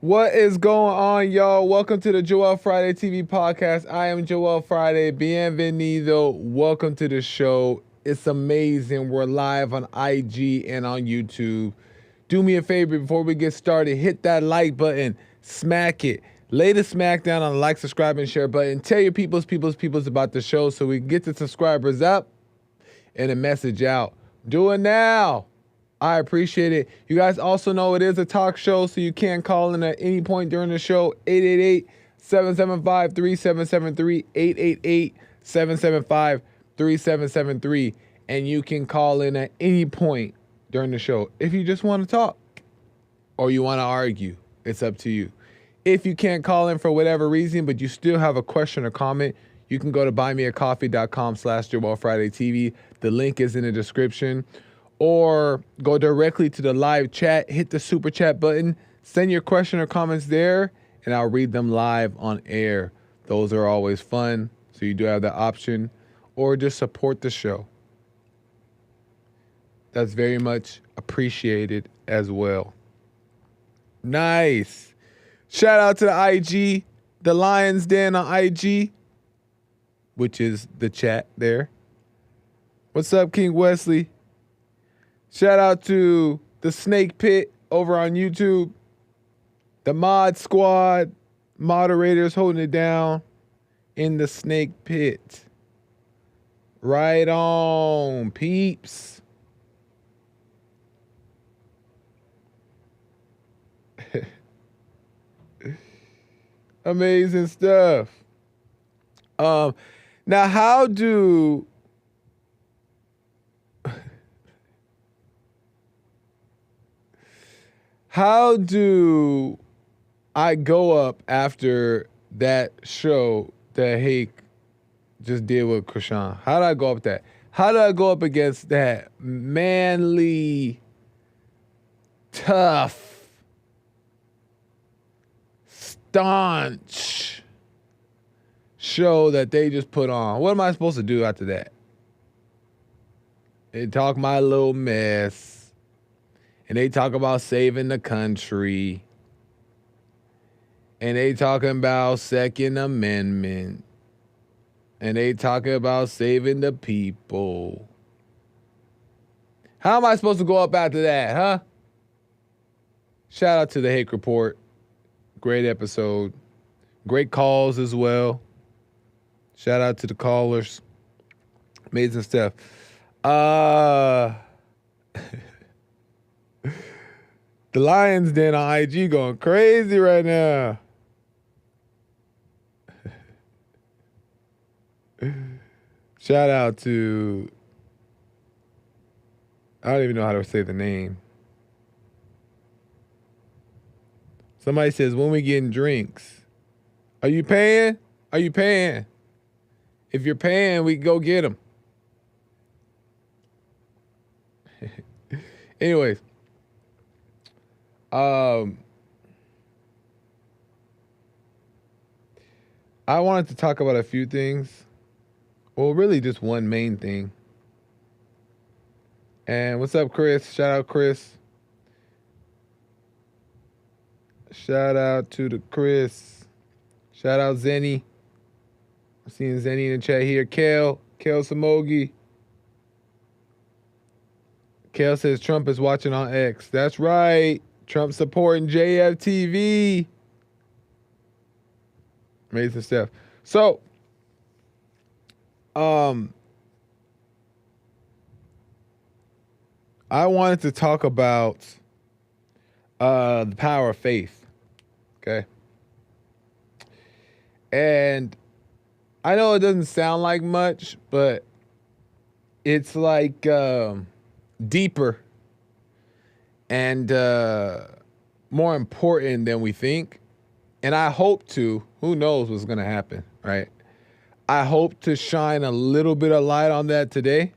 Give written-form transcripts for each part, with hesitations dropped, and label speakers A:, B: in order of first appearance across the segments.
A: What is going on, y'all? Welcome to the Joel Friday TV podcast. I am Joel Friday. Bienvenido. Welcome to the show. It's amazing. We're live on IG and on YouTube. Do me a favor before we get started. Hit that like button. Smack it. Lay the smack down on the like, subscribe, and share button. Tell your peoples about the show so we can get the subscribers up and a message out. Do it now. I appreciate it. You guys also know it is a talk show, so you can call in at any point during the show. 888-775-3773, 888-775-3773. And you can call in at any point during the show if you just want to talk or you want to argue. It's up to you. If you can't call in for whatever reason, but you still have a question or comment, you can go to buymeacoffee.com/JoelFridayTV. The link is in the description. Or go directly to the live chat, hit the super chat button, send your question or comments there, and I'll read them live on air. Those are always fun, so you do have the option. Or just support the show. That's very much appreciated as well. Nice. Shout out to the IG, the Lions Den on IG, which is the chat there. What's up, King Wesley? Shout out to the Snake Pit over on YouTube. The Mod Squad moderators holding it down in the Snake Pit. Right on, peeps. Amazing stuff. Now how do I go up after that show that Hake just did with Krishan? How do I go up that? How do I go up against that manly, tough, staunch show that they just put on? What am I supposed to do after that? They talk my little mess. And they talk about saving the country. And they talking about Second Amendment. And they talking about saving the people. How am I supposed to go up after that, huh? Shout out to the Hake Report. Great episode. Great calls as well. Shout out to the callers. Amazing stuff. The Lions Den on IG going crazy right now. Shout out to, I don't even know how to say the name. Somebody says, when we getting drinks? Are you paying? Are you paying? If you're paying, we can go get them. Anyways. I wanted to talk about a few things. Well, really just one main thing. And what's up, Chris? Shout out, Chris. Shout out to the Chris. Shout out, Zenny. I'm seeing Zenny in the chat here. Kale Samogi. Kale says Trump is watching on X. That's right. Trump supporting JFTV. Amazing stuff. So, I wanted to talk about the power of faith. Okay. And I know it doesn't sound like much, but it's like deeper and more important than we think. And I hope to, who knows what's going to happen, right? I hope to shine a little bit of light on that today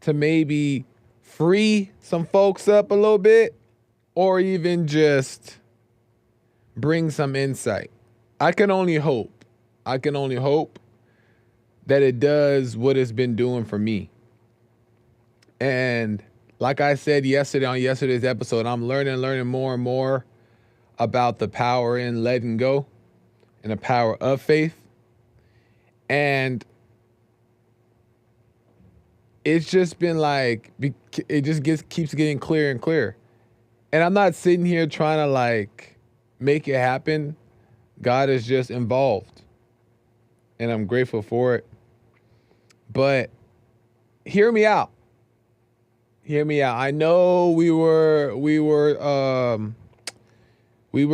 A: to maybe free some folks up a little bit or even just bring some insight. I can only hope that it does what it's been doing for me. And like I said yesterday on yesterday's episode, I'm learning more and more about the power in letting go and the power of faith. And it's just been like, it just keeps getting clearer and clearer. And I'm not sitting here trying to like make it happen. God is just involved. And I'm grateful for it. But hear me out. Hear me out. I know we were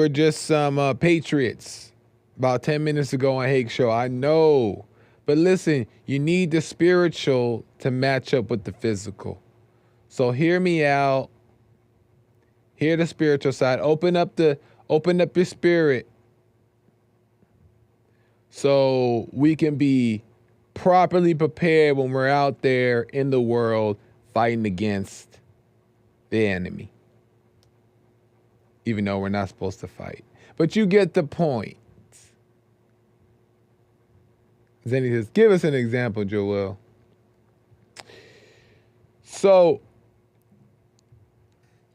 A: just some patriots about 10 minutes ago on Hake's show. I know. But listen, you need the spiritual to match up with the physical. So hear me out. Hear the spiritual side. Open up your spirit so we can be properly prepared when we're out there in the world fighting against the enemy. Even though we're not supposed to fight. But you get the point. Then he says, give us an example, Joel. So,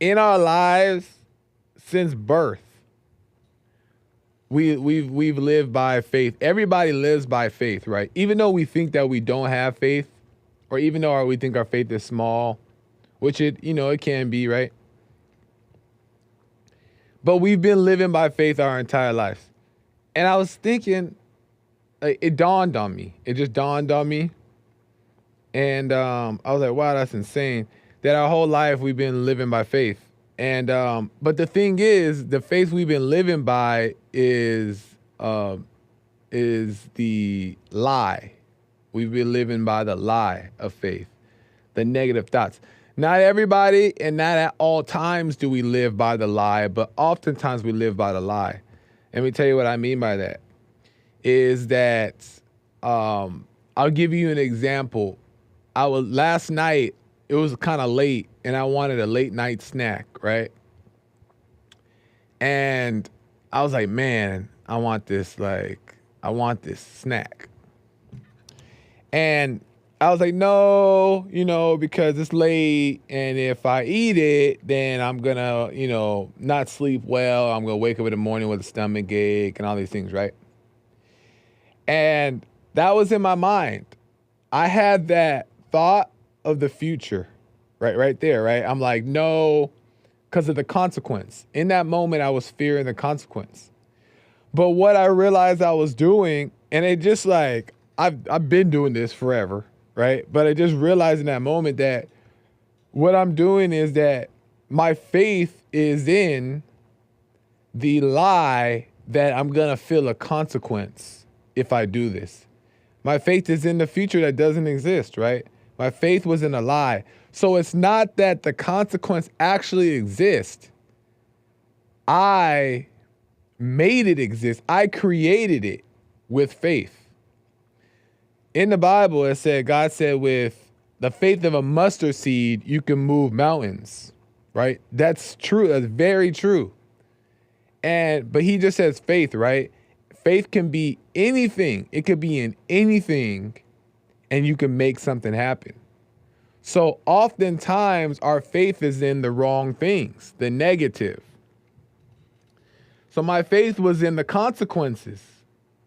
A: in our lives, since birth, we've lived by faith. Everybody lives by faith, right? Even though we think that we don't have faith, or even though we think our faith is small, which it can be, right? But we've been living by faith our entire lives. And I was thinking, it dawned on me. It just dawned on me. And I was like, wow, that's insane. That our whole life we've been living by faith. And but the thing is, the faith we've been living by is the lie. We've been living by the lie of faith, the negative thoughts. Not everybody and not at all times do we live by the lie, but oftentimes we live by the lie. Let me tell you what I mean by that. Is that I'll give you an example. Last night, it was kind of late, and I wanted a late night snack, right? And I was like, man, I want this snack. And I was like, no, because it's late, and if I eat it, then I'm gonna, not sleep well. I'm gonna wake up in the morning with a stomach ache and all these things, right? And that was in my mind. I had that thought of the future, right there, right? I'm like, no, because of the consequence. In that moment, I was fearing the consequence. But what I realized I was doing, and it just like, I've been doing this forever, right? But I just realized in that moment that what I'm doing is that my faith is in the lie that I'm going to feel a consequence if I do this. My faith is in the future that doesn't exist, right? My faith was in a lie. So it's not that the consequence actually exists. I made it exist. I created it with faith. In the Bible, it said, God said, with the faith of a mustard seed, you can move mountains, right? That's true. That's very true. But he just says faith, right? Faith can be anything. It could be in anything, and you can make something happen. So oftentimes our faith is in the wrong things, the negative. So my faith was in the consequences,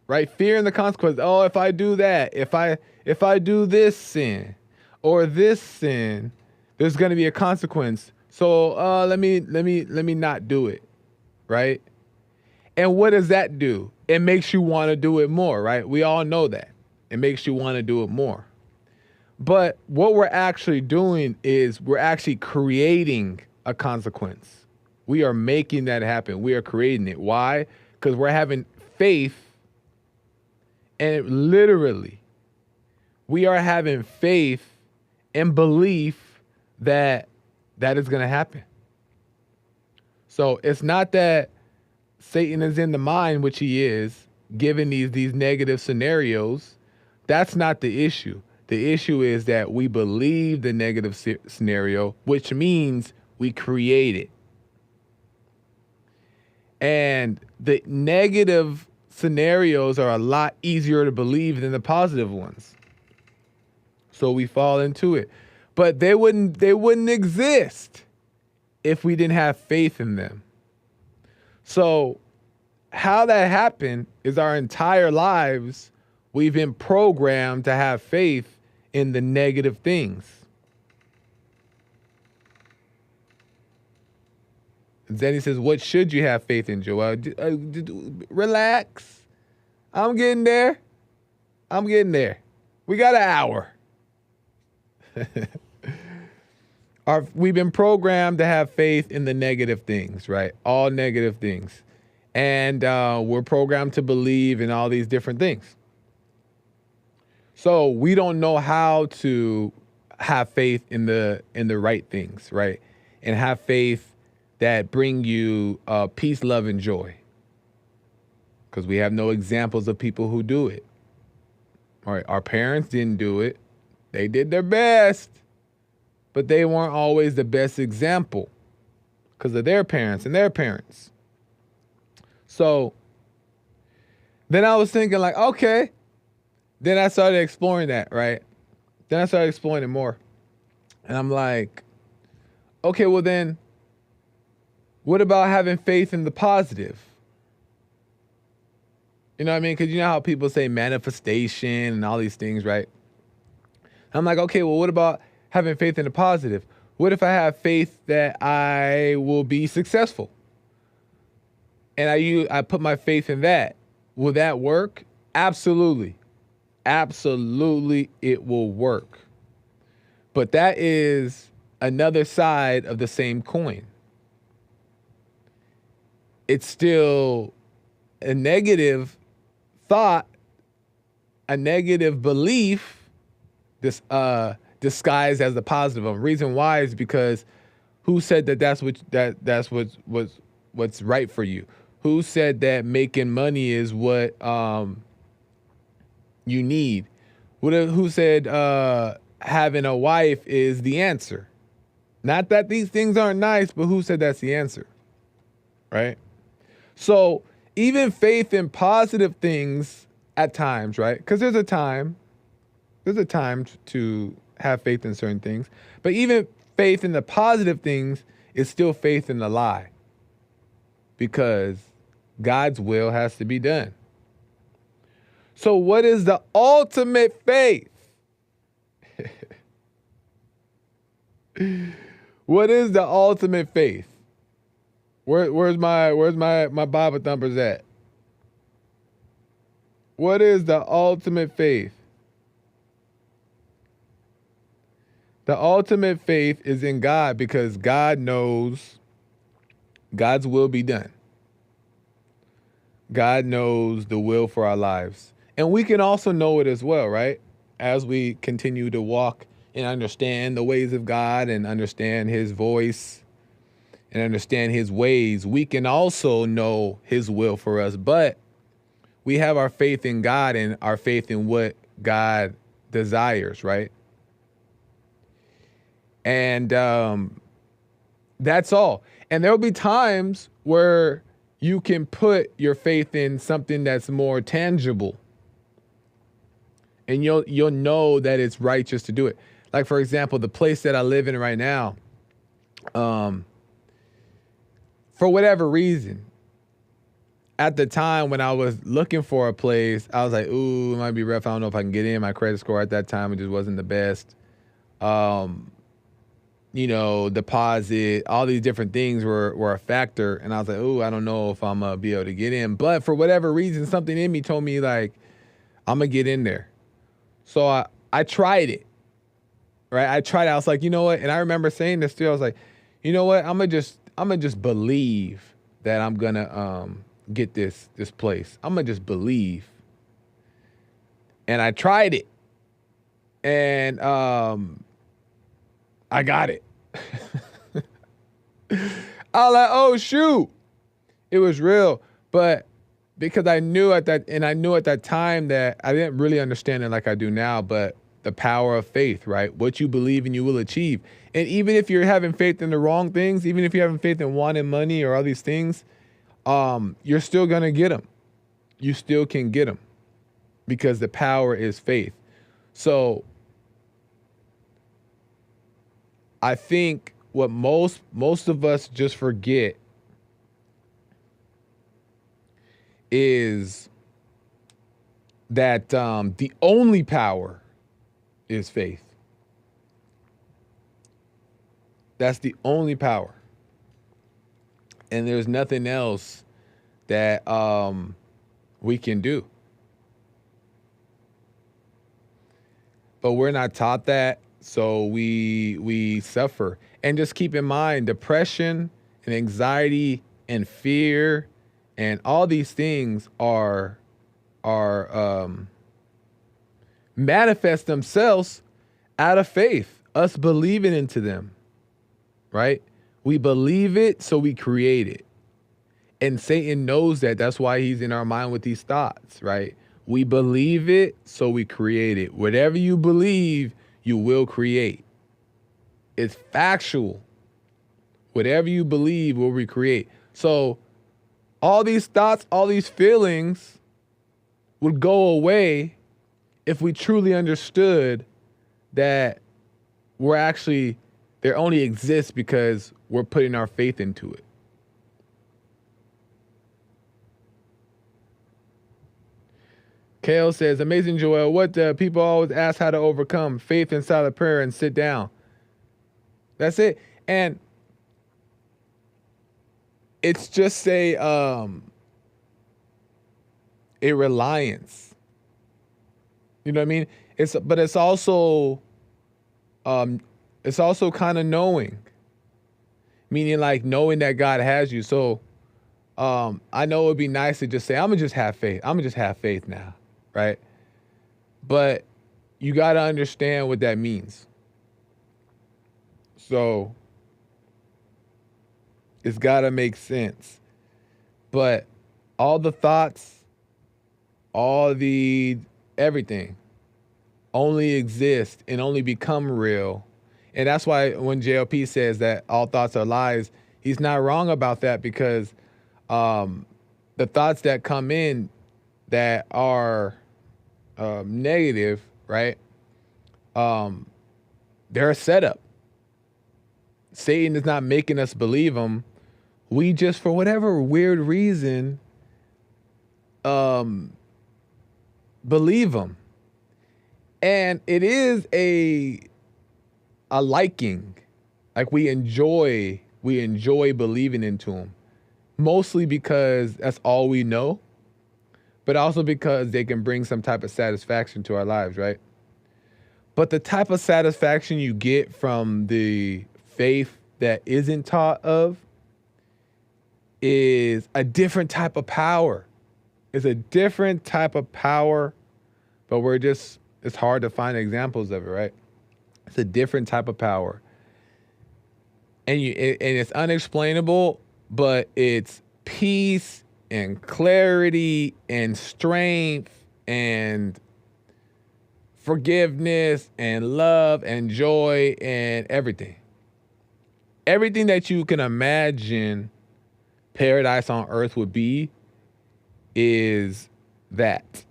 A: right? Fearing the consequences. Oh, if I do that, if I do this sin or this sin, there's going to be a consequence. So let me not do it, right? And what does that do? It makes you want to do it more, right? We all know that. It makes you want to do it more. But what we're actually doing is we're actually creating a consequence. We are making that happen. We are creating it. Why? Because we're having faith, and literally, we are having faith and belief that that is going to happen. So it's not that Satan is in the mind, which he is, given these negative scenarios. That's not the issue. The issue is that we believe the negative scenario, which means we create it. And the negative scenarios are a lot easier to believe than the positive ones. So we fall into it. But they wouldn't exist if we didn't have faith in them. So how that happened is our entire lives, we've been programmed to have faith in the negative things. Zenny says, what should you have faith in, Joel? Relax. I'm getting there. We got an hour. We've been programmed to have faith in the negative things, right? All negative things. And we're programmed to believe in all these different things. So we don't know how to have faith in the right things, right? And have faith that bring you peace, love, and joy. Because we have no examples of people who do it. All right, our parents didn't do it. They did their best, but they weren't always the best example because of their parents and their parents. So then I was thinking like, okay. Then I started exploring that, right? Then I started exploring it more. And I'm like, okay, well then, what about having faith in the positive? You know what I mean? Because you know how people say manifestation and all these things, right? I'm like, okay, well, what about having faith in the positive? What if I have faith that I will be successful? And I put my faith in that. Will that work? Absolutely. Absolutely, it will work. But that is another side of the same coin. It's still a negative thought, a negative belief, this disguised as the positive. The reason why is because who said that that's what's right for you? Who said that making money is what you need? Who said having a wife is the answer? Not that these things aren't nice, but who said that's the answer? Right? So even faith in positive things at times, right? Because there's a time to have faith in certain things, but even faith in the positive things is still faith in the lie, because God's will has to be done. So what is the ultimate faith? What is the ultimate faith? Where's my Bible thumpers at? What is the ultimate faith? The ultimate faith is in God, because God knows God's will be done. God knows the will for our lives. And we can also know it as well, right? As we continue to walk and understand the ways of God and understand his voice and understand his ways, we can also know his will for us. But we have our faith in God and our faith in what God desires, right? And that's all. And there'll be times where you can put your faith in something that's more tangible, and you'll know that it's righteous to do it. Like, for example, the place that I live in right now, for whatever reason, at the time when I was looking for a place, I was like, ooh, it might be rough. I don't know if I can get in. My credit score at that time, it just wasn't the best. Deposit, all these different things were a factor. And I was like, ooh, I don't know if I'm going to be able to get in. But for whatever reason, something in me told me, like, I'm going to get in there. So I tried it, right? I tried it. I was like, you know what? And I remember saying this too. I was like, you know what? I'm going to just believe that I'm going to get this place. I'm going to just believe. And I tried it. And I got it. I was like, oh, shoot. It was real. But because I knew at that time that I didn't really understand it like I do now, but the power of faith, right? What you believe in, you will achieve. And even if you're having faith in the wrong things, even if you're having faith in wanting money or all these things, you're still going to get them. You still can get them, because the power is faith. So I think what most of us just forget is that the only power is faith. That's the only power. And there's nothing else that we can do. But we're not taught that, so we suffer. And just keep in mind, depression and anxiety and fear and all these things are manifest themselves out of faith, us believing into them, right? We believe it, so we create it. And Satan knows that. That's why he's in our mind with these thoughts, right? We believe it, so we create it. Whatever you believe, you will create. It's factual. Whatever you believe will recreate. So all these thoughts, all these feelings would go away if we truly understood that they only exist because we're putting our faith into it. Kale says, amazing, Joel. What people always ask how to overcome faith inside of prayer and sit down. That's it. And it's just a reliance. You know what I mean? But it's also kind of knowing, meaning like knowing that God has you. So I know it'd be nice to just say, I'm gonna just have faith. I'm gonna just have faith now, right? But you got to understand what that means. So it's got to make sense. But all the thoughts, everything only exist and only become real. And that's why when JLP says that all thoughts are lies, he's not wrong about that, because the thoughts that come in that are negative, right? They're a setup. Satan is not making us believe them. We just, for whatever weird reason, believe them. And it is a liking. Like we enjoy believing into them. Mostly because that's all we know, but also because they can bring some type of satisfaction to our lives, right? But the type of satisfaction you get from the faith that isn't taught of is a different type of power. It's a different type of power, but it's hard to find examples of it, right? It's a different type of power. And it's unexplainable, but it's peace and clarity and strength and forgiveness and love and joy and everything. Everything that you can imagine paradise on earth would be is that.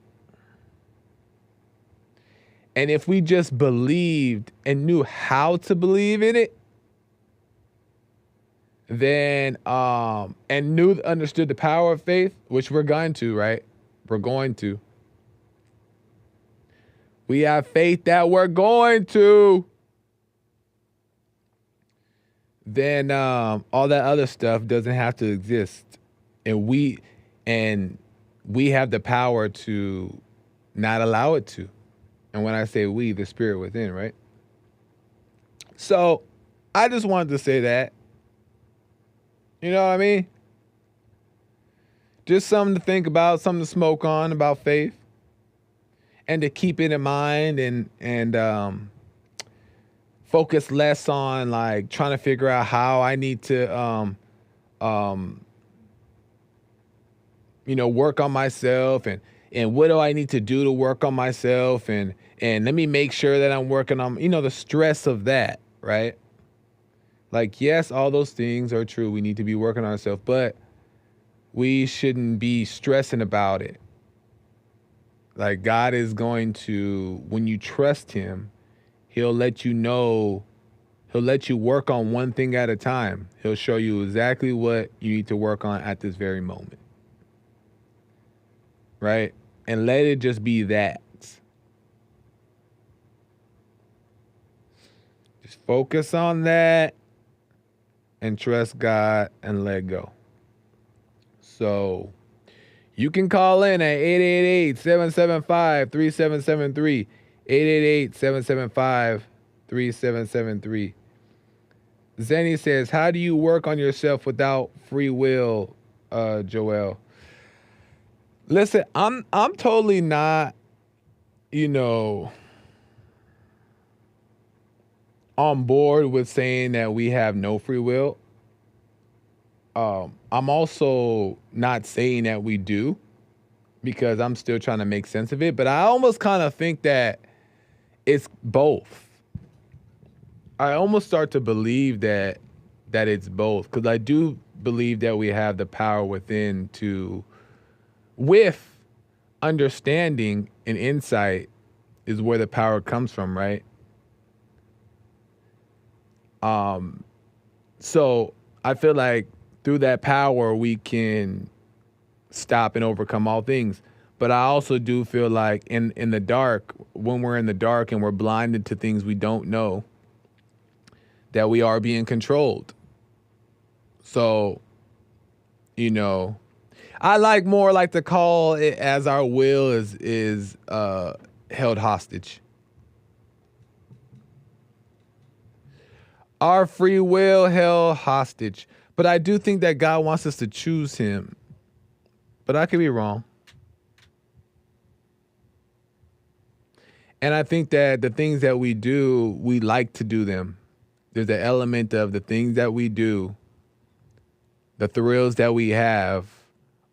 A: And if we just believed and knew how to believe in it, then and understood the power of faith, which we're going to, right? We're going to. We have faith that we're going to. Then all that other stuff doesn't have to exist. And we have the power to not allow it to. And when I say we, the spirit within, right? So I just wanted to say that. You know what I mean? Just something to think about, something to smoke on about faith, and to keep it in mind and focus less on like trying to figure out how I need to work on myself and what do I need to do to work on myself and let me make sure that I'm working on the stress of that, right? Like, yes, all those things are true. We need to be working on ourselves, but we shouldn't be stressing about it. Like, God is going to, when you trust him, he'll let you know, he'll let you work on one thing at a time. He'll show you exactly what you need to work on at this very moment. right? And let it just be that. Just focus on that and trust God and let go. So you can call in at 888-775-3773. 888-775-3773. Zenny says, how do you work on yourself without free will, Joel? Listen, I'm totally not, on board with saying that we have no free will. I'm also not saying that we do, because I'm still trying to make sense of it. But I almost kind of think that it's both. I almost start to believe that it's both, because I do believe that we have the power within to, with understanding and insight, is where the power comes from, right? So I feel like through that power we can stop and overcome all things. But I also do feel like in the dark, when we're in the dark and we're blinded to things we don't know, that we are being controlled. So, I like to call it as our will is held hostage. Our free will held hostage. But I do think that God wants us to choose him. But I could be wrong. And I think that the things that we do, we like to do them. There's an element of the things that we do, the thrills that we have,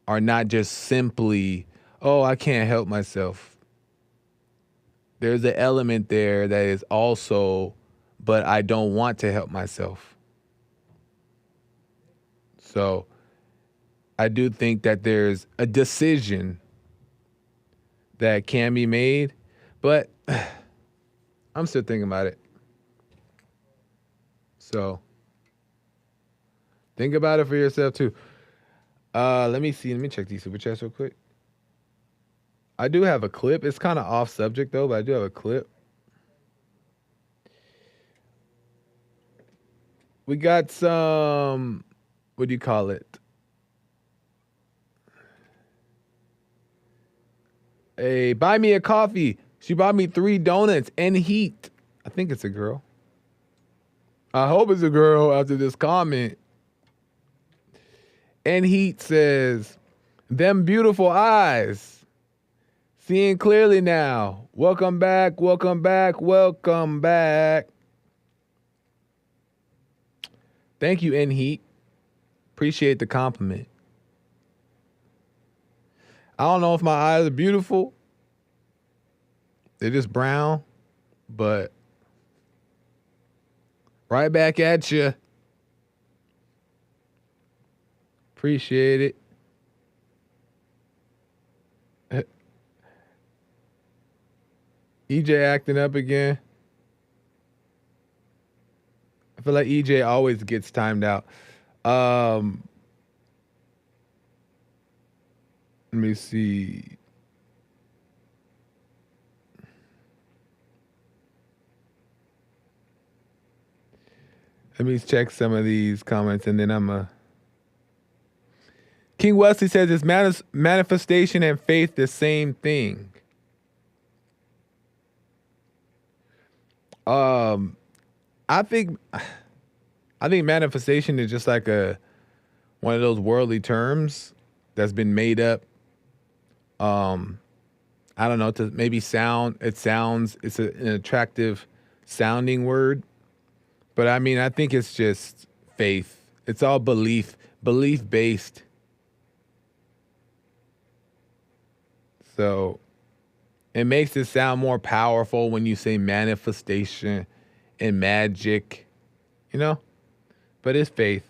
A: are not just simply, oh, I can't help myself. There's an element there that is also, but I don't want to help myself. So I do think that there's a decision that can be made, but I'm still thinking about it. So think about it for yourself too. Let me see. Let me check these super chats real quick. I do have a clip. It's kind of off subject though, but I do have a clip. We got some, what do you call it? Hey, buy me a coffee. She bought me 3 donuts and heat. I think it's a girl. I hope it's a girl after this comment. And Heat says, them beautiful eyes. Seeing clearly now. Welcome back, welcome back, welcome back. Thank you, N Heat. Appreciate the compliment. I don't know if my eyes are beautiful. They're just brown, but right back at you. Appreciate it. EJ acting up again. I feel like EJ always gets timed out. Let me see. Let me check some of these comments and then King Wesley says, is manifestation and faith the same thing? I think manifestation is just like one of those worldly terms that's been made up. I don't know, to maybe it's an attractive sounding word. But I mean, I think it's just faith. It's all belief based. So it makes it sound more powerful when you say manifestation and magic, but it's faith.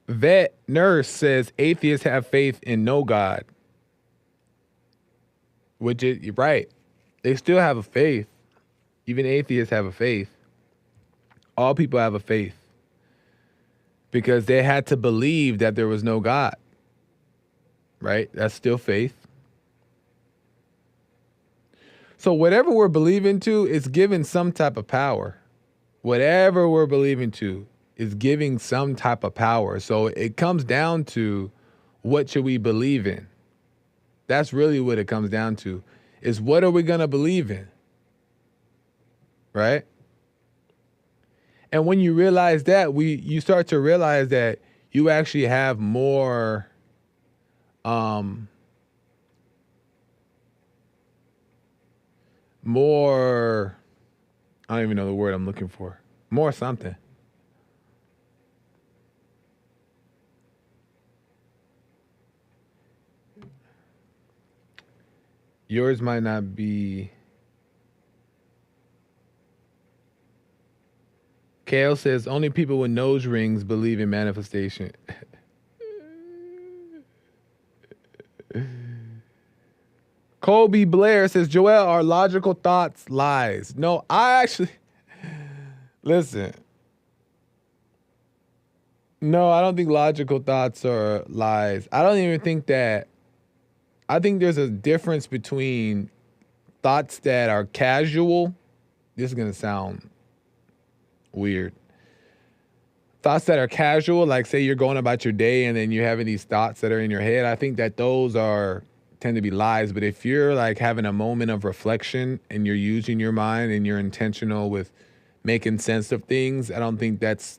A: Vet Nurse says atheists have faith in no God. Which is, you're right. They still have a faith. Even atheists have a faith. All people have a faith because they had to believe that there was no God, right? That's still faith. So whatever we're believing to is given some type of power. Whatever we're believing to is giving some type of power. So it comes down to, what should we believe in? That's really what it comes down to, is what are we going to believe in? Right? And when you realize that, you start to realize that you actually have more I don't even know the word I'm looking for. More something. Yours might not be. Kale says only people with nose rings believe in manifestation. Colby Blair says, Joel, are logical thoughts lies? No, I actually, listen. No, I don't think logical thoughts are lies. I don't even think that, I think there's a difference between thoughts that are casual. This is going to sound weird. Thoughts that are casual, like say you're going about your day and then you're having these thoughts that are in your head. I think that those tend to be lies. But if you're like having a moment of reflection and you're using your mind and you're intentional with making sense of things, I don't think that's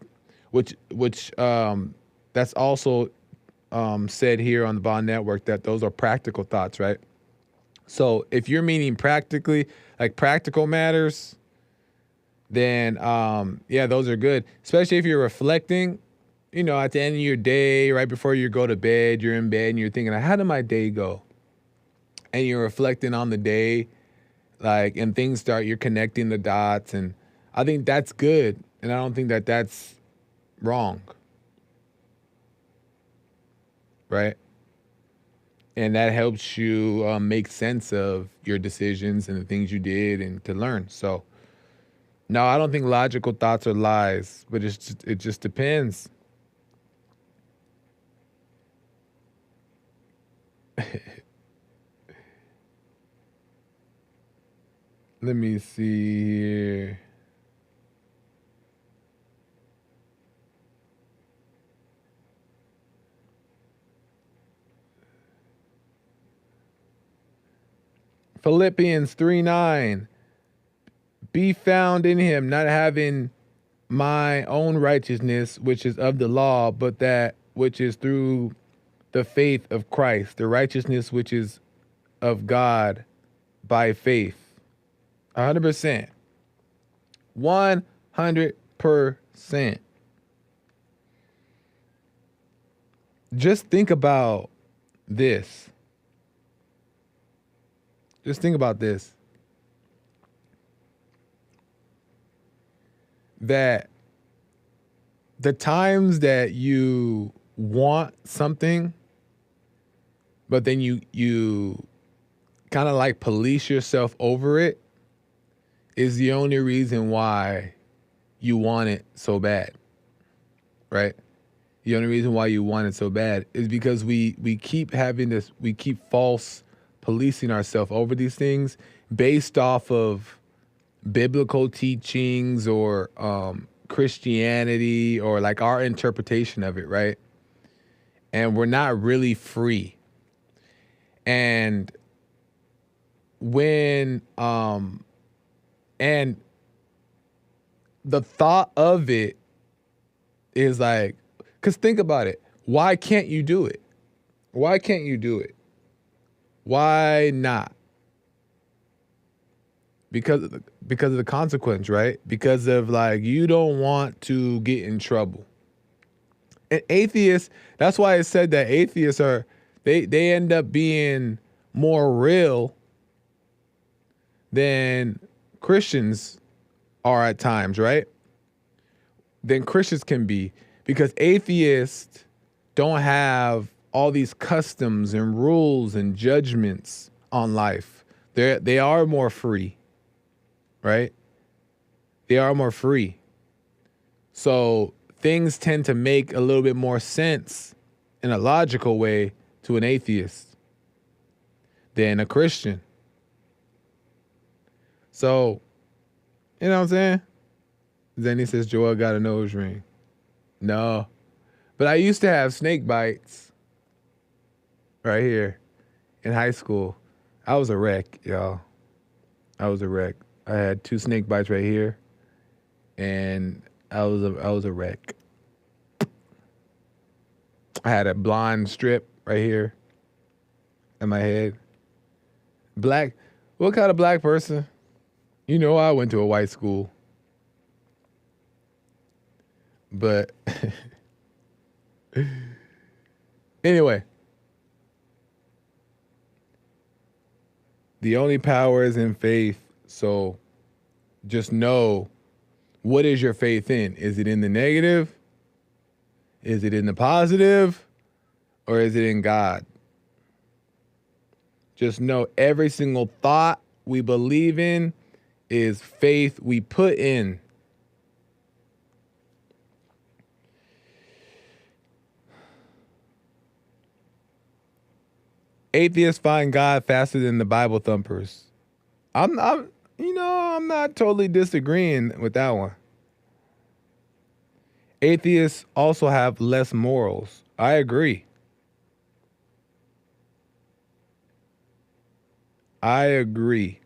A: that's also said here on the Bond Network, that those are practical thoughts, right? So if you're meaning practically, like practical matters, then yeah, those are good. Especially if you're reflecting, at the end of your day, right before you go to bed, you're in bed and you're thinking, how did my day go? And you're reflecting on the day, like, and you're connecting the dots. And I think that's good. And I don't think that that's wrong. Right? And that helps you make sense of your decisions and the things you did and to learn. So, no, I don't think logical thoughts are lies, but it just depends. Let me see here. Philippians 3:9. Be found in him, not having my own righteousness, which is of the law, but that which is through the faith of Christ, the righteousness which is of God by faith. 100%. 100%. Just think about this. Just think about this. That the times that you want something, but then you kind of like police yourself over it, is the only reason why you want it so bad, right? The only reason why you want it so bad is because we keep having this, we keep false policing ourselves over these things based off of biblical teachings or Christianity or like our interpretation of it, right? And we're not really free. And when and the thought of it is like, because think about it. Why can't you do it? Why can't you do it? Why not? Because of the consequence, right? Because of like, you don't want to get in trouble. And atheists, that's why it said that atheists they end up being more real than Christians are at times, right? Than Christians can be, because atheists don't have all these customs and rules and judgments on life. They are more free, right? They are more free. So things tend to make a little bit more sense in a logical way to an atheist than a Christian. So, you know what I'm saying? Then he says, Joel got a nose ring. No. But I used to have snake bites right here in high school. I was a wreck, y'all. I was a wreck. I had 2 snake bites right here, and I was a wreck. I had a blonde strip right here in my head. Black. What kind of black person? You know, I went to a white school. But anyway, the only power is in faith. So just know, what is your faith in? Is it in the negative? Is it in the positive? Or is it in God? Just know every single thought we believe in is faith we put in. Atheists find God faster than the Bible thumpers. I'm not totally disagreeing with that one. Atheists also have less morals. I agree. I agree.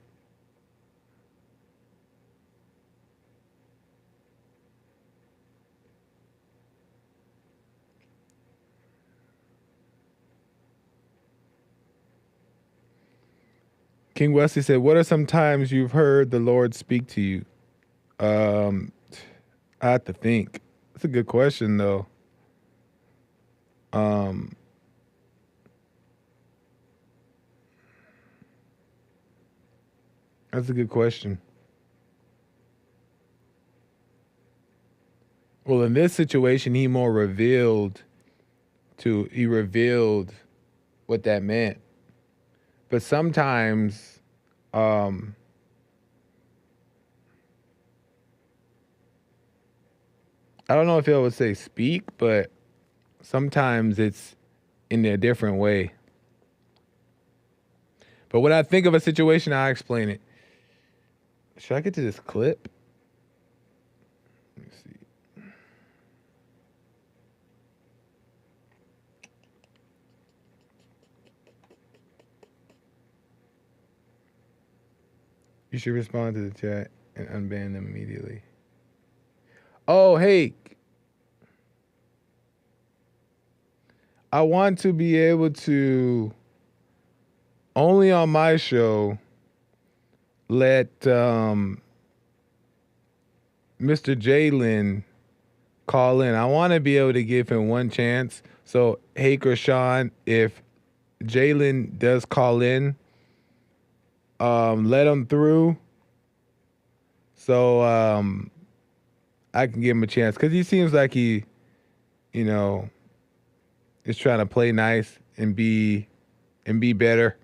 A: King Wesley said, what are some times you've heard the Lord speak to you? I have to think. That's a good question, though. That's a good question. Well, in this situation, he revealed what that meant. But sometimes, I don't know if I would say speak, but sometimes it's in a different way. But when I think of a situation, I explain it. Should I get to this clip? Let me see. You should respond to the chat and unban them immediately. Oh, hey. I want to be able to, only on my show, let Mr. Jalen call in. I want to be able to give him one chance. So, hey, Krishan, if Jalen does call in, let him through so I can give him a chance. Because he seems like he, is trying to play nice and be better.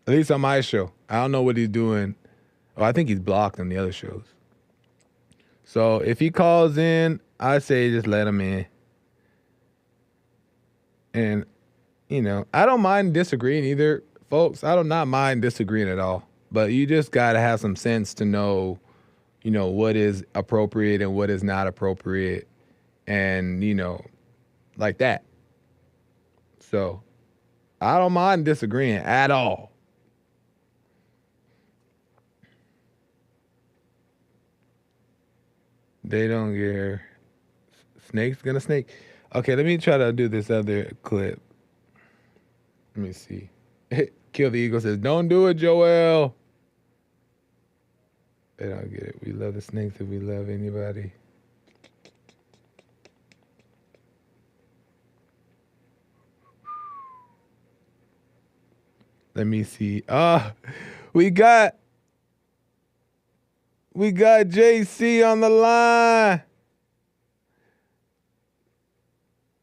A: At least on my show. I don't know what he's doing. Oh, I think he's blocked on the other shows. So if he calls in, I say just let him in. And, I don't mind disagreeing either, folks. I do not mind disagreeing at all. But you just got to have some sense to know, what is appropriate and what is not appropriate. And, like that. So I don't mind disagreeing at all. They don't care. Snake's gonna snake. Okay, let me try to do this other clip. Let me see. Kill the Eagle says, don't do it, Joel. They don't get it. We love the snakes if we love anybody. Let me see. We got JC on the line.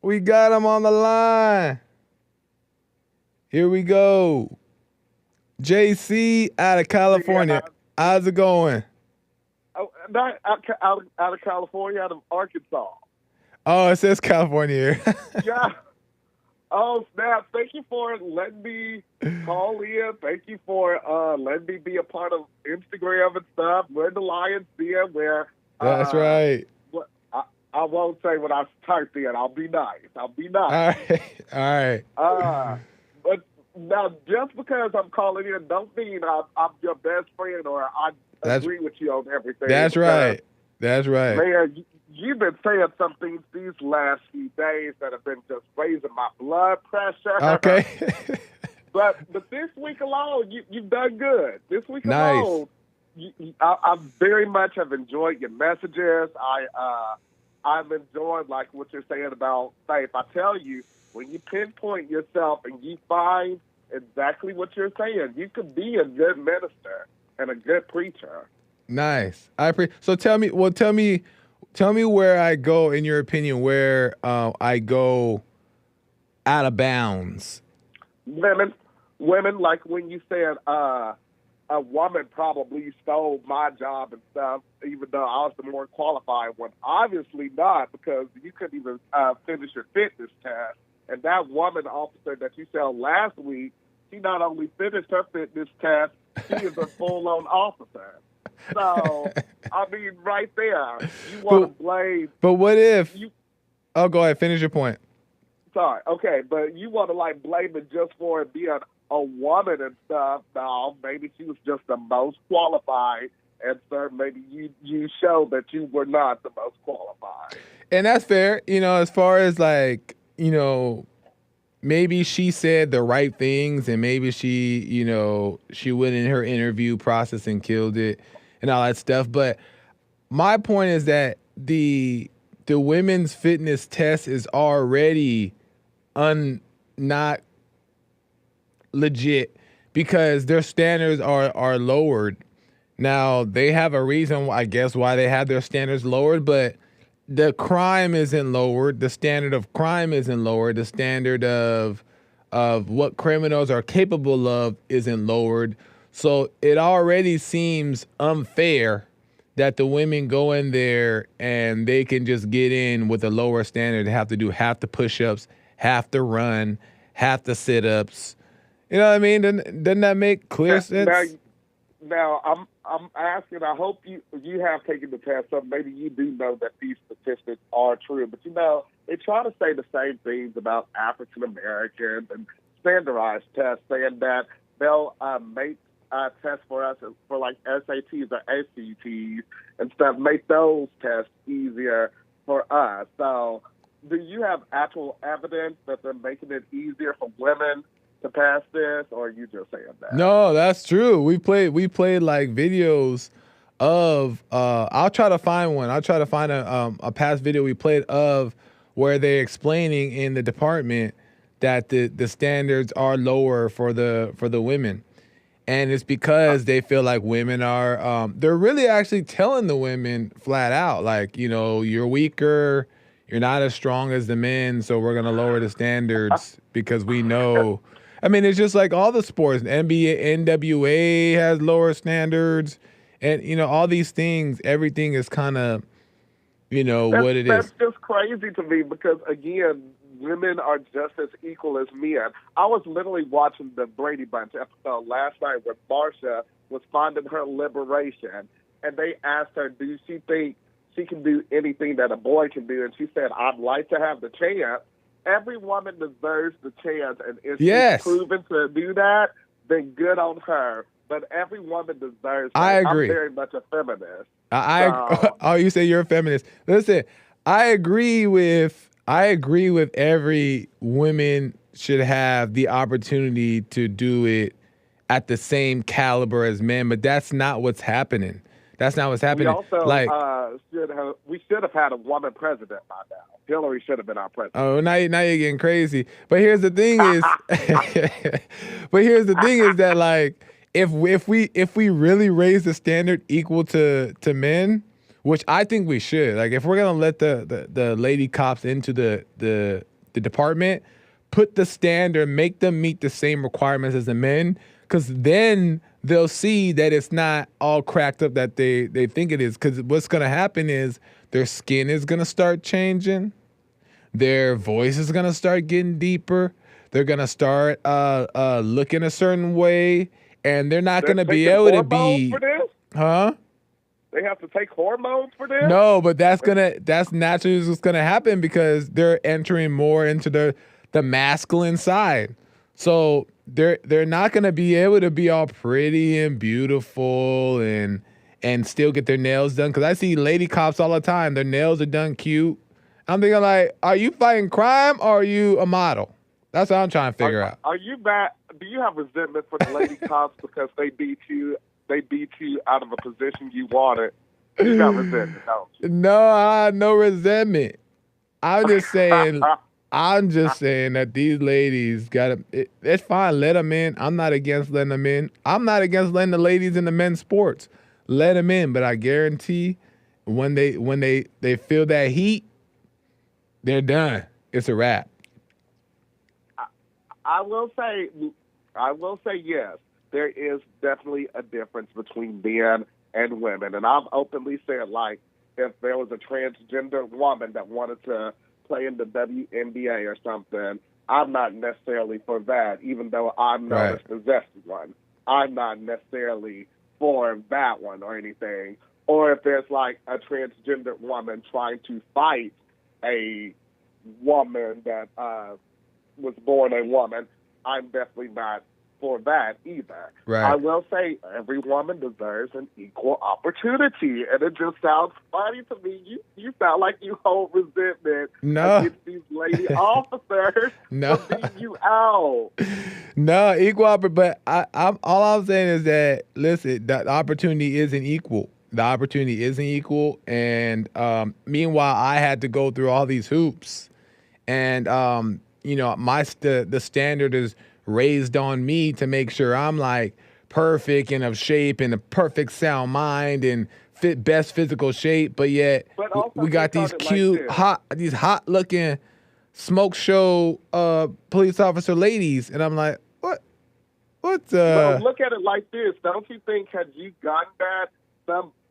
A: We got him on the line. Here we go. JC out of California. How's it going?
B: Oh, not out of California, out of Arkansas.
A: Oh, it says California here.
B: Yeah. Oh, snap. Thank you for letting me call in. Thank you for letting me be a part of Instagram and stuff. We're in the Lions Den where...
A: That's right.
B: I won't say what I typed in. I'll be nice.
A: All right. All right.
B: But now, just because I'm calling in, don't mean I'm your best friend or I agree with you on everything.
A: That's right. That's right.
B: Man, you've been saying some things these last few days that have been just raising my blood pressure.
A: Okay.
B: but this week alone, you've done good. This week alone, I very much have enjoyed your messages. I've enjoyed like what you're saying about faith. I tell you, when you pinpoint yourself and you find exactly what you're saying, you could be a good minister and a good preacher.
A: Nice. So tell me where I go, in your opinion, where I go out of bounds.
B: Women, like when you said a woman probably stole my job and stuff, even though I was the more qualified one. Obviously not, because you couldn't even finish your fitness test. And that woman officer that you saw last week, she not only finished her fitness test, she is a full-on officer. So, I mean, right there, you want to blame...
A: But what if... Oh, go ahead. Finish your point.
B: Sorry. Okay, but you want to, like, blame it just for it being a woman and stuff. No, maybe she was just the most qualified, and sir, maybe you showed that you were not the most qualified.
A: And that's fair. As far as, like, maybe she said the right things, and maybe she went in her interview process and killed it and all that stuff. But my point is that the women's fitness test is already not legit because their standards are lowered. Now, they have a reason, I guess, why they have their standards lowered, but the crime isn't lowered. The standard of crime isn't lowered. The standard of what criminals are capable of isn't lowered. So it already seems unfair that the women go in there and they can just get in with a lower standard. They have to do half the push-ups, half the run, half the sit-ups. You know what I mean? Doesn't that make clear sense?
B: Now I'm asking. I hope you have taken the test, so maybe you do know that these statistics are true. But they try to say the same things about African Americans and standardized tests, saying that they'll make tests for us for like SATs or ACTs and stuff, make those tests easier for us. So, do you have actual evidence that they're making it easier for women to pass this, or are you just saying that?
A: No, that's true. We played like videos of I'll try to find one. I'll try to find a past video we played of where they're explaining in the department that the standards are lower for the women. And it's because they feel like women are they're really actually telling the women flat out, like, you're weaker, you're not as strong as the men, so we're gonna lower the standards because we know. I mean, it's just like all the sports. NBA, NWA has lower standards, and all these things. Everything is kind of, what it is.
B: That's just crazy to me because again, women are just as equal as men. I was literally watching the Brady Bunch episode last night where Marsha was finding her liberation, and they asked her, "Do she think she can do anything that a boy can do?" And she said, "I'd like to have the chance." Every woman deserves the chance, and if she's proven to do that, then good on her. But every woman deserves that.
A: I agree.
B: I'm very much a feminist.
A: Oh, you say you're a feminist. Listen, I agree with every woman should have the opportunity to do it at the same caliber as men, but that's not what's happening. That's not what's happening.
B: We also should have had a woman president by now. Hillary should have been our president.
A: Oh, now you're getting crazy. But here's the thing is, that like if we really raise the standard equal to men, which I think we should, like if we're gonna let the lady cops into the department, put the standard, make them meet the same requirements as the men, because then they'll see that it's not all cracked up that they think it is. Because what's going to happen is their skin is going to start changing. Their voice is going to start getting deeper. They're going to start looking a certain way. And they're not going to be able to be...
B: For this?
A: Huh?
B: They have to take hormones for this?
A: No, but that's naturally what's going to happen because they're entering more into the masculine side. So they're not going to be able to be all pretty and beautiful and still get their nails done. Because I see lady cops all the time. Their nails are done cute. I'm thinking like, are you fighting crime or are you a model? That's what I'm trying to figure out.
B: Are you mad? Do you have resentment for the lady cops because they beat you out of a position you wanted? You got resentment, don't you?
A: No, I have no resentment. I'm just saying that these ladies it's fine, let them in. I'm not against letting them in. I'm not against letting the ladies in the men's sports. Let them in, but I guarantee when they feel that heat, they're done. It's a wrap.
B: I will say yes. There is definitely a difference between men and women, and I've openly said, like, if there was a transgender woman that wanted to play in the WNBA or something, I'm not necessarily for that, even though I'm known as the zesty one. I'm not necessarily for that one or anything. Or if there's like a transgender woman trying to fight a woman that was born a woman, I'm definitely not for that either.
A: Right.
B: I will say every woman deserves an equal opportunity, and it just sounds funny to me. You sound like you hold resentment against these lady officers for beating you out.
A: No, equal opportunity. But all I'm saying is that, listen, the opportunity isn't equal. The opportunity isn't equal, and meanwhile, I had to go through all these hoops, and the standard is raised on me to make sure I'm like perfect and of shape and a perfect sound mind and best physical shape, but yet we got these cute, hot looking smoke show police officer ladies, and I'm like, what?
B: Well, look at it like this. Don't you think had you gotten that,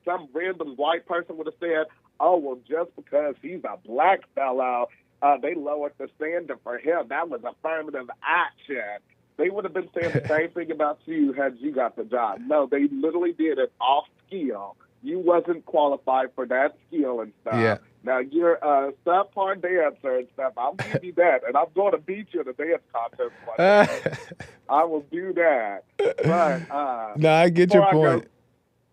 B: some random white person would have said, oh, well, just because he's a black fellow, they lowered the standard for him. That was affirmative action. They would have been saying the same thing about you had you got the job. No, they literally did it off skill. You wasn't qualified for that skill and stuff.
A: Yeah.
B: Now, you're a subpar dancer and stuff. I'll give you that. And I'm going to beat you in a dance contest one day. I will do that. But
A: no, I get your point.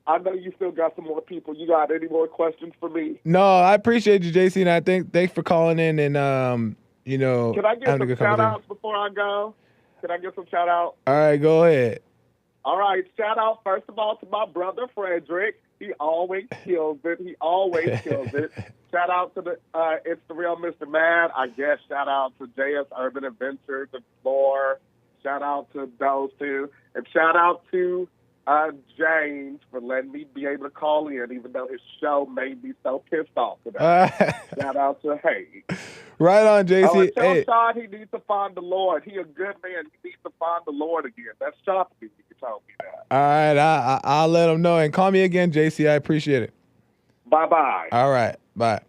B: I know you still got some more people. You got any more questions for me?
A: No, I appreciate you, JC, and I thanks for calling in and
B: Can I get some shout outs before I go? Can I get some shout outs?
A: All right, go ahead.
B: All right, shout out first of all to my brother Frederick. He always kills it. Shout out to the It's the Real Mr. Mad. I guess shout out to JS Urban Adventures and Floor. Shout out to those two. And shout out to James for letting me be able to call in, even though his show made me so pissed off today. Shout out to
A: Right on, JC.
B: Oh, and tell Sean he needs to find the Lord. He a good man. He needs to find the Lord again. That's shocking me. You told me that.
A: All right, I'll let him know. And call me again, JC. I appreciate it.
B: Bye-bye.
A: All right, bye.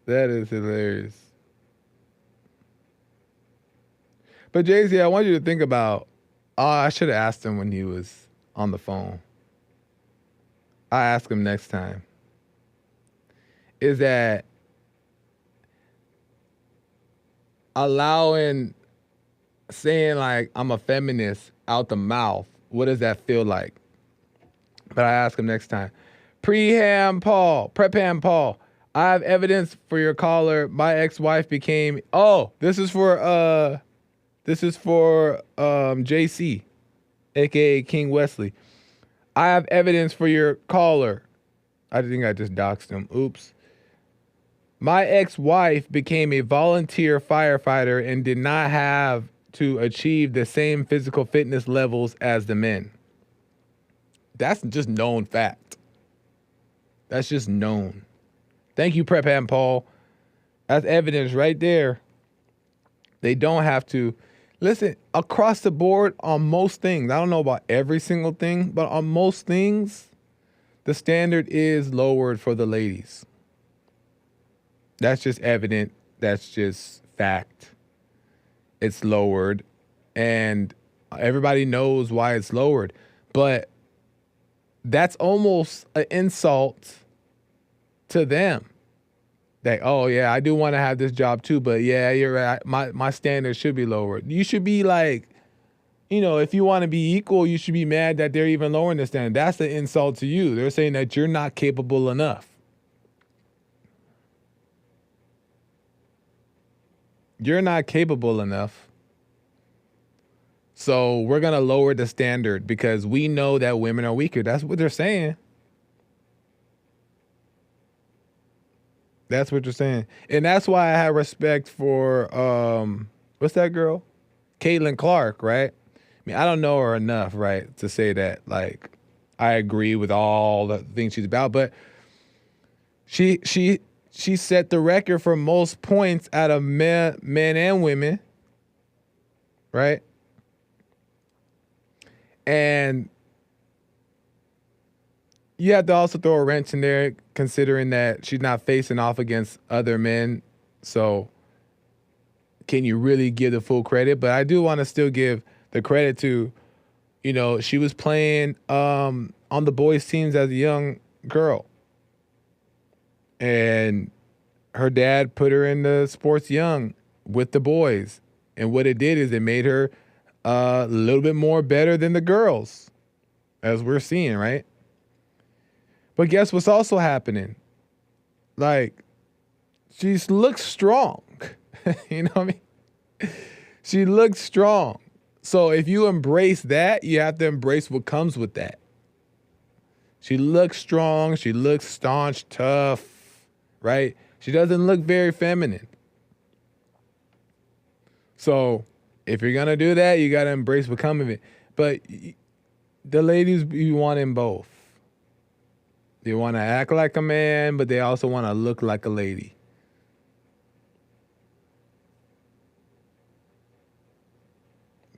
A: That is hilarious. But JC, I want you to think about, I should have asked him when he was on the phone. I'll ask him next time. Is that saying like I'm a feminist out the mouth, what does that feel like? But I ask him next time. Prep Ham Paul. I have evidence for your caller. My ex-wife became, this is for JC, aka King Wesley. I have evidence for your caller. I think I just doxed him. Oops. My ex-wife became a volunteer firefighter and did not have to achieve the same physical fitness levels as the men. That's just known fact. That's just known. Thank you, Prep Ham Paul. That's evidence right there. They don't have to. Listen, across the board on most things, I don't know about every single thing, but on most things, the standard is lowered for the ladies. That's just evident. That's just fact. It's lowered. And everybody knows why it's lowered. But that's almost an insult to them. That, oh yeah, I do want to have this job too, but yeah, you're right. My standards should be lowered. You should be like, if you want to be equal, you should be mad that they're even lowering the standard. That's an insult to you. They're saying that you're not capable enough. You're not capable enough. So we're going to lower the standard because we know that women are weaker. That's what they're saying. That's what you're saying. And that's why I have respect for, what's that girl? Caitlin Clark, right? I mean, I don't know her enough, right, to say that, like, I agree with all the things she's about, but she set the record for most points out of men and women, right? And you have to also throw a wrench in there, considering that she's not facing off against other men. So can you really give the full credit? But I do want to still give the credit to, she was playing on the boys' teams as a young girl. And her dad put her in the sports young with the boys. And what it did is it made her a little bit more better than the girls, as we're seeing, right? But guess what's also happening? Like, she looks strong. You know what I mean? She looks strong. So if you embrace that, you have to embrace what comes with that. She looks strong. She looks staunch, tough, right? She doesn't look very feminine. So if you're going to do that, you got to embrace what comes of it. But the ladies, you want them both. They want to act like a man, but they also want to look like a lady.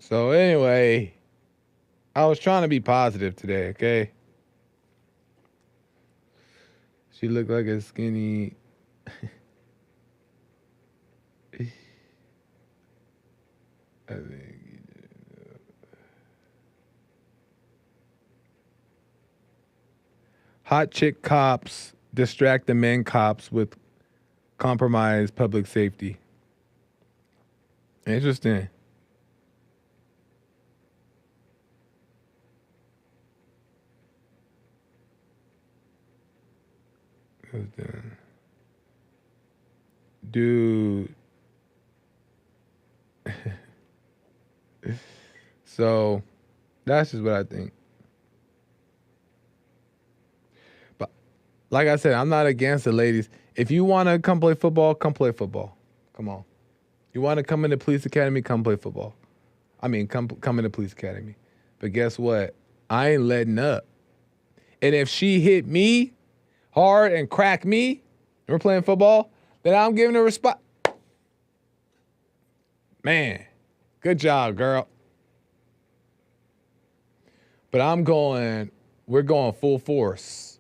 A: So anyway, I was trying to be positive today, okay? She looked like a skinny... I think... Hot chick cops distract the men cops with compromised public safety. Interesting. Dude. So that's just what I think. But like I said, I'm not against the ladies. If you want to come play football, come play football. Come on. You want to come into police academy, come play football. I mean, come into police academy. But guess what? I ain't letting up. And if she hit me hard and crack me, and we're playing football, then I'm giving her respect. Man, good job, girl. But we're going full force.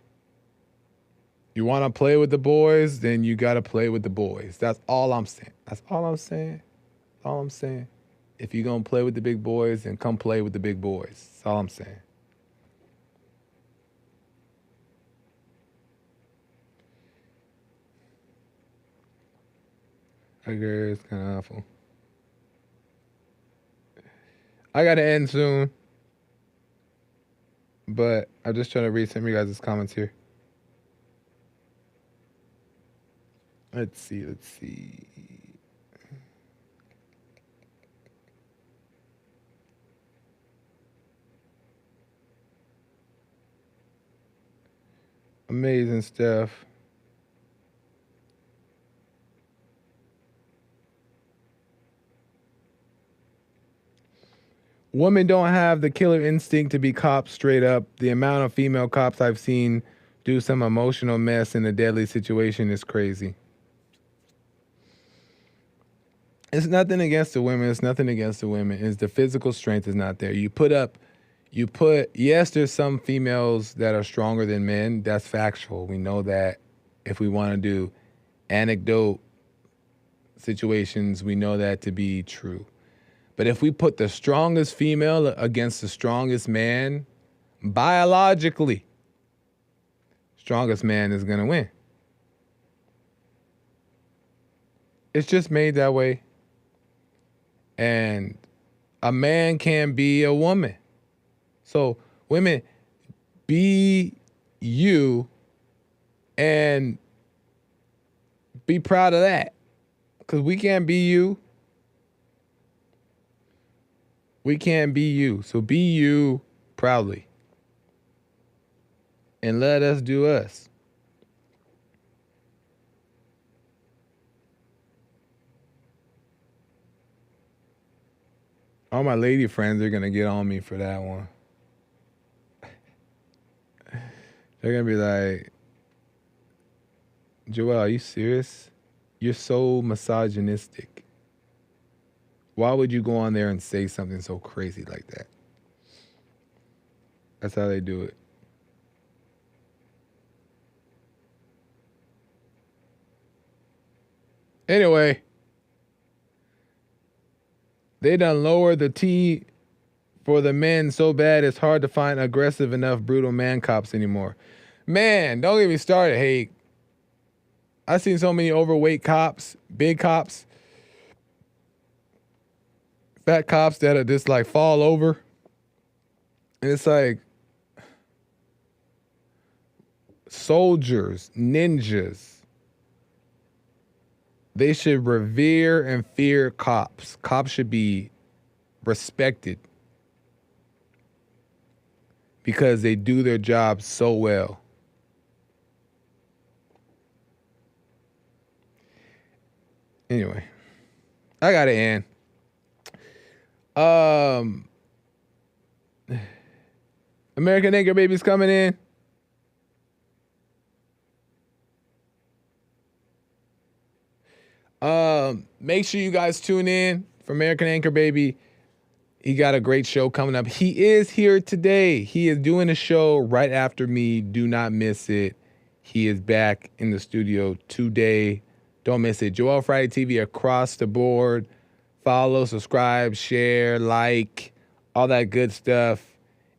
A: You want to play with the boys, then you got to play with the boys. That's all I'm saying. That's all I'm saying. All I'm saying. If you're going to play with the big boys, then come play with the big boys. That's all I'm saying. I guess it's kind of awful. I got to end soon. But I'm just trying to read some of you guys' comments here. Let's see. Amazing stuff. Women don't have the killer instinct to be cops straight up. The amount of female cops I've seen do some emotional mess in a deadly situation is crazy. It's nothing against the women. It's nothing against the women. It's the physical strength is not there. Yes, there's some females that are stronger than men. That's factual. We know that. If we want to do anecdote situations, we know that to be true. But if we put the strongest female against the strongest man, biologically, strongest man is going to win. It's just made that way. And a man can be a woman. So women, be you and be proud of that. Because we can't be you. We can't be you. So be you proudly. And let us do us. All my lady friends are going to get on me for that one. They're going to be like, Joel, are you serious? You're so misogynistic. Why would you go on there and say something so crazy like that? That's how they do it. Anyway, they done lowered the T for the men so bad it's hard to find aggressive enough brutal man cops anymore. Man, don't get me started. Hey, I've seen so many overweight cops, big cops, fat cops that are just like fall over. And it's like soldiers, ninjas. They should revere and fear cops. Cops should be respected because they do their job so well. Anyway, I gotta end. American Anchor Baby's coming in. Make sure you guys tune in for American Anchor Baby. He got a great show coming up. He is here today. He is doing a show right after me. Do not miss it. He is back in the studio today. Don't miss it. Joel Friday TV across the board. Follow, subscribe, share, like, all that good stuff.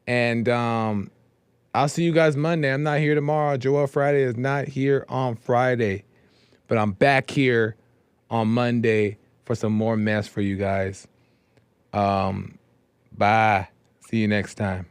A: And I'll see you guys Monday. I'm not here tomorrow. Joel Friday is not here on Friday. But I'm back here on Monday for some more mess for you guys. Bye. See you next time.